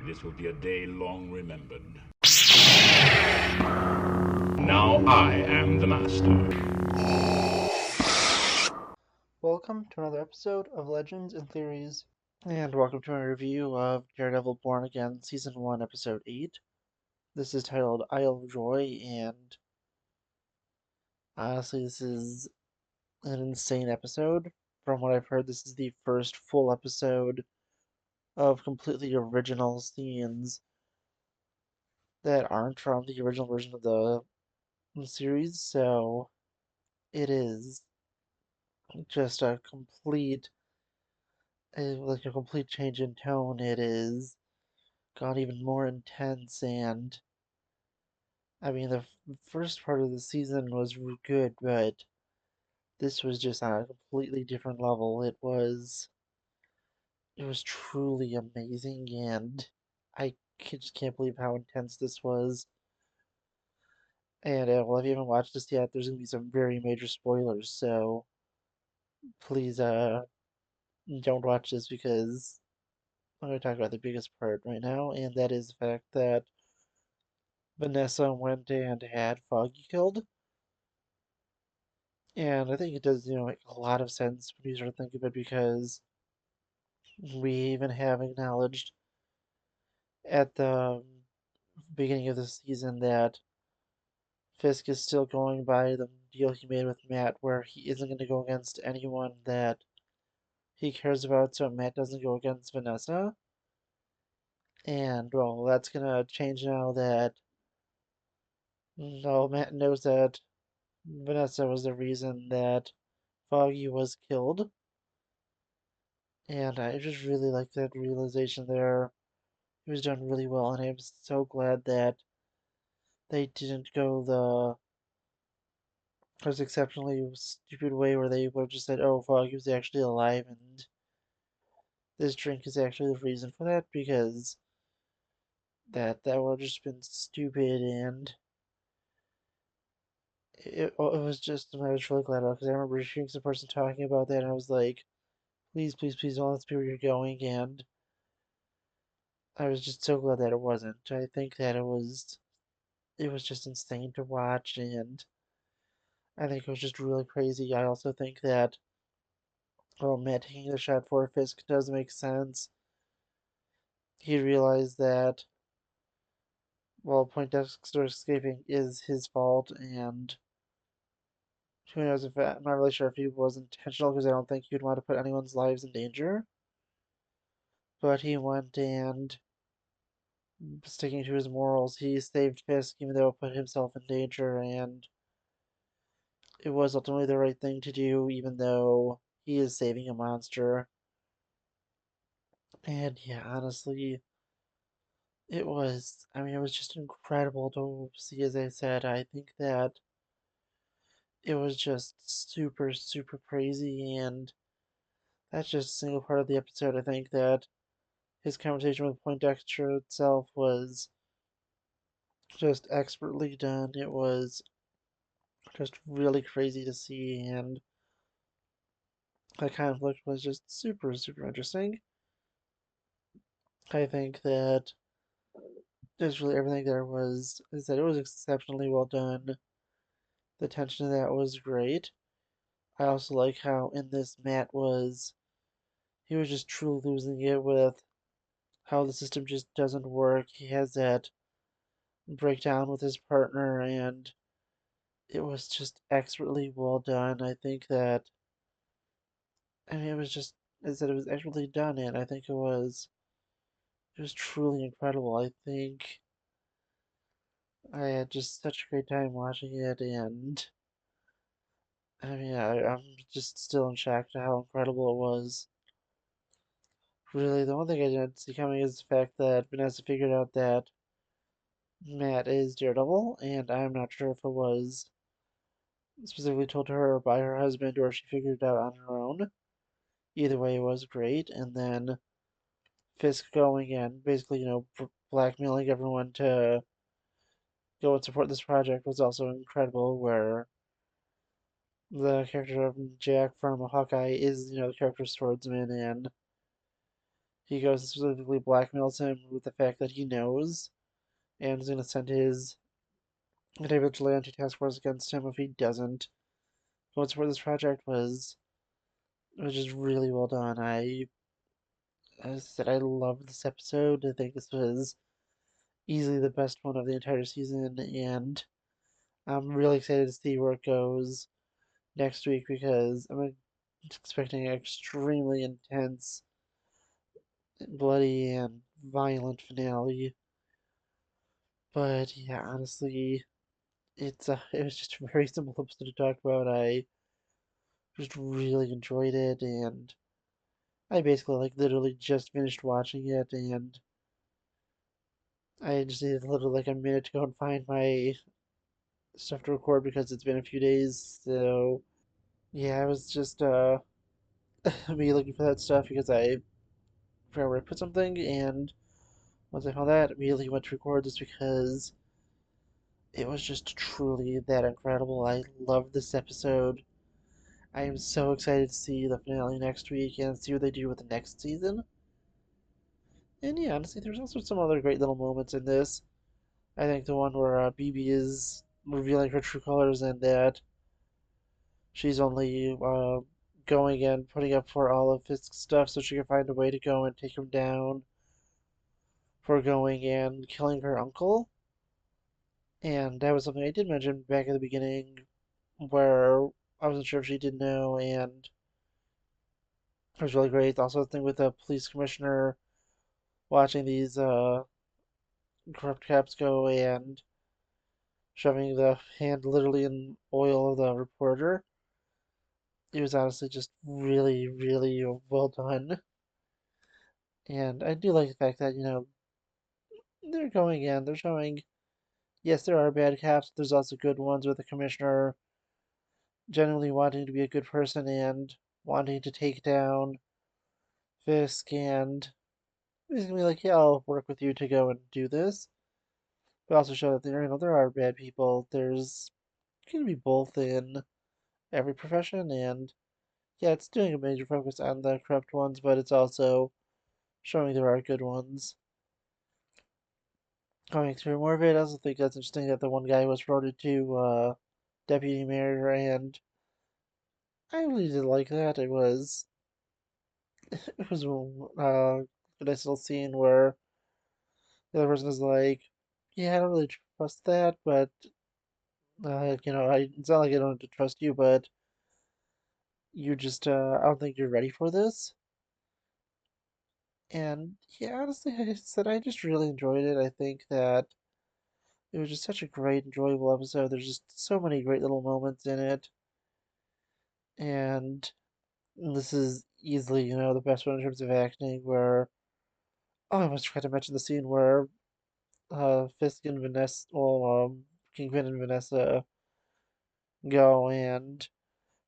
This will be a day long remembered. Now I am the master. Welcome to another episode of Legends and Theories, and welcome to my review of Daredevil Born Again, Season 1, Episode 8. This is titled Isle of Joy, and honestly, this is an insane episode. From what I've heard, this is the first full episode of completely original scenes that aren't from the original version of the series, so it is just like a complete change in tone. It is got even more intense, and I mean the first part of the season was good, but this was just on a completely different level. It was truly amazing, and just can't believe how intense this was. And well, if you haven't watched this yet, there's gonna be some very major spoilers, so please don't watch this because I'm gonna talk about the biggest part right now, and that is the fact that Vanessa went and had Foggy killed. And I think it does, make a lot of sense when you sort of think of it because we even have acknowledged at the beginning of the season that Fisk is still going by the deal he made with Matt, where he isn't going to go against anyone that he cares about, so Matt doesn't go against Vanessa. And, well, that's going to change now that, no, Matt knows that Vanessa was the reason that Foggy was killed. And I just really like that realization there. It was done really well, and I'm so glad that they didn't go the most exceptionally stupid way where they would have just said, "Oh, Foggy was actually alive, and this drink is actually the reason for that," because that would have just been stupid, and it was just, I was really glad about because I remember hearing some person talking about that, and I was like, "Please, please, please don't let's be where you're going," and I was just so glad that it wasn't. I think that it was just insane to watch, and I think it was just really crazy. I also think that, well, Matt taking the shot for Fisk does make sense. He realized that, well, Poindexter escaping is his fault, and who knows if I'm not really sure if he was intentional because I don't think he'd want to put anyone's lives in danger. But he went and, sticking to his morals, he saved Fisk even though it put himself in danger, and it was ultimately the right thing to do, even though he is saving a monster. And yeah, honestly, it was just incredible to see, as I said. I think that it was just super, super crazy, and that's just a single part of the episode. I think that his conversation with Poindexter itself was just expertly done. It was just really crazy to see, and the conflict was just super, super interesting. I think that just really everything there is that it was exceptionally well done. The tension of that was great. I also like how in this he was just truly losing it with how the system just doesn't work. He has that breakdown with his partner, and it was just expertly well done. I think that, it was just, as I said, it was expertly done, and I think it was truly incredible. I think I had just such a great time watching it, and I'm just still in shock to how incredible it was. Really, the one thing I didn't see coming is the fact that Vanessa figured out that Matt is Daredevil, and I'm not sure if it was specifically told to her by her husband or she figured it out on her own. Either way, it was great. And then Fisk going and basically, blackmailing everyone to go and support this project was also incredible. Where the character of Jack from Hawkeye is, the character swordsman, and he goes and specifically blackmails him with the fact that he knows and is going to send his anti-vigilante task force against him if he doesn't. What's for this project was just really well done. As I said, I love this episode. I think this was easily the best one of the entire season, and I'm really excited to see where it goes next week because I'm expecting an extremely intense, bloody, and violent finale. But yeah, honestly, it was just a very simple episode to talk about. I just really enjoyed it, and I basically like literally just finished watching it, and I just needed literally like a minute to go and find my stuff to record because it's been a few days. So yeah, I was just me looking for that stuff because I forgot where I put something, and once I found that, I immediately went to record this because it was just truly that incredible. I love this episode. I am so excited to see the finale next week and see what they do with the next season. And yeah, honestly, there's also some other great little moments in this. I think the one where BB is revealing her true colors and that she's only going and putting up for all of his stuff so she can find a way to go and take him down for going and killing her uncle. And that was something I did mention back at the beginning where I wasn't sure if she did know, and it was really great. Also, the thing with the police commissioner watching these corrupt cops go and shoving the hand literally in oil of the reporter. It was honestly just really, really well done. And I do like the fact that, they're going in, they're showing, yes, there are bad cops, but there's also good ones with the commissioner genuinely wanting to be a good person and wanting to take down Fisk and he's gonna be like, yeah, I'll work with you to go and do this. But also show that there are bad people. There's gonna be both in every profession, and yeah, it's doing a major focus on the corrupt ones, but it's also showing there are good ones. Going through more of it, I also think that's interesting that the one guy was promoted to deputy mayor, and I really did like that. It was a nice little scene where the other person is like, "Yeah, I don't really trust that, but it's not like I don't have to trust you, but you just I don't think you're ready for this." And yeah, honestly, I said I just really enjoyed it. I think that it was just such a great, enjoyable episode. There's just so many great little moments in it, and this is easily, the best one in terms of acting. Where oh, I almost forgot to mention the scene where Fisk and Vanessa, well, Kingpin and Vanessa go and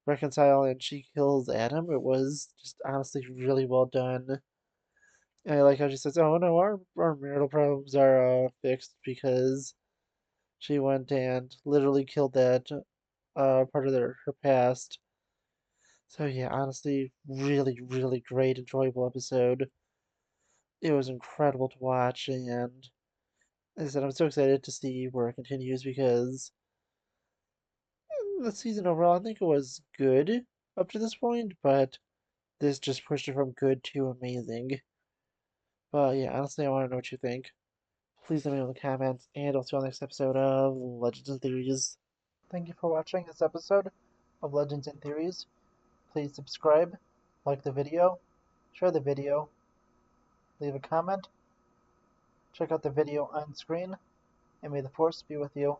reconcile, and she kills Adam. It was just honestly really well done. And I like how she says, "Oh no, our marital problems are fixed because she went and literally killed that part of her past." So yeah, honestly, really, really great, enjoyable episode. It was incredible to watch, and as I said, I'm so excited to see where it continues because the season overall, I think it was good up to this point, but this just pushed it from good to amazing. But yeah, honestly, I want to know what you think. Please let me know in the comments, and I'll see you on the next episode of Legends and Theories. Thank you for watching this episode of Legends and Theories. Please subscribe, like the video, share the video, leave a comment, check out the video on screen, and may the Force be with you.